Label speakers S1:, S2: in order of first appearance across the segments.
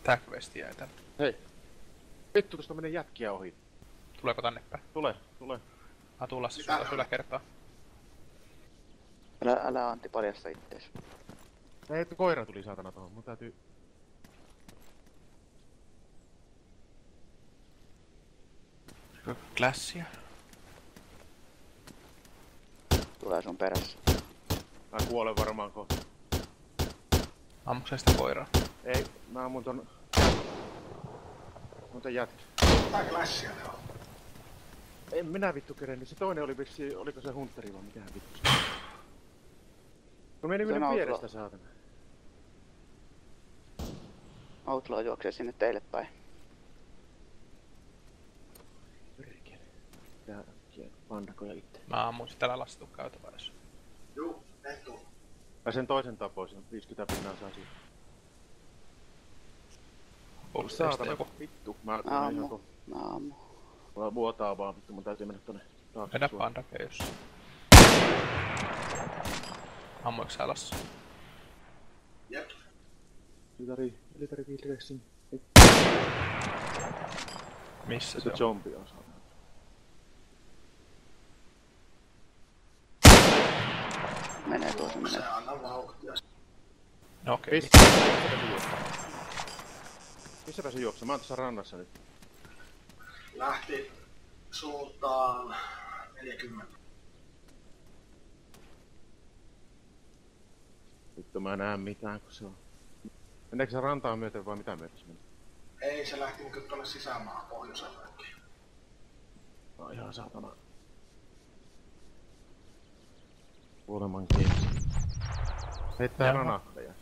S1: Tää questi jäi tänne.
S2: Hei. Vittu, tosta menee jätkiä ohi.
S1: Tuleeko tänne päin?
S2: Tule.
S1: Tulla se sulla yläkertaa.
S3: Älä Antti paljasta ittees.
S2: Ei, koira tuli saatana tohon. Mun täytyy...
S1: Klassia.
S3: Tulee sun perässä.
S2: Mä kuolen varmaan kohta.
S1: Ammuks sä sitä koiraa?
S2: Ei, mä ammun ton... Mun tän jätkä.
S4: Tai Clashia ne on.
S2: En minä vittu kerennyt. Se toinen oli vissi... Oliko se Hunteri vai mikähän vittu se? No meni minun vierestä saatana.
S3: Outlaw juoksee sinne teille päin.
S2: Perkele. Tää pandakoja itse.
S1: Mä ammun sitä lalastuu käytävässä.
S4: Juu, ne tuu.
S2: Mä sen toisen tapoisin. 50 pinnaa saa siitä.
S1: Onko teistä
S2: Saatana
S1: joku?
S2: vittu. Mä ammun.
S3: Mä ammun.
S2: Mulla vuotaa vaan vittu. Mun täytyy mennä tonne taakse.
S1: Mennä pandake jos. Ammuiko sä alas?
S4: Jep.
S2: Military field direction.
S1: Missä se
S2: Se
S1: on?
S2: zombi on saatana.
S3: Menee tuossa menee.
S4: Se anna vauhtia.
S1: No okei.
S2: Missäpä se juoksee? Mä oon tässä rannassa nyt.
S4: Lähti suuntaan 40.
S2: Vittu mä en näe mitään kun se on. Meneekö se rantaa myöten vai mitä myöten se menee?
S4: Ei, se lähti niinku tonne sisämaahan pohjoisellekin.
S2: No ihan saatana. Kuoleman kiinni. Heittää
S1: Jaha.
S2: granaatteja.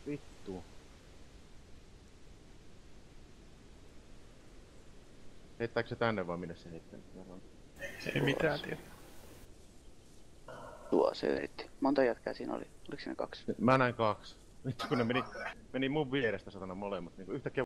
S2: Vittu. Heittääkö se tänne vai minne se heittää?
S1: Ei mitään tiedä.
S3: Tuo se yritti. Monta jätkää siinä oli? Oliko siinä 2?
S2: Mä näin 2. Vittu kun ne meni mun vierestä satana molemmat. Niinku yhtäkkiä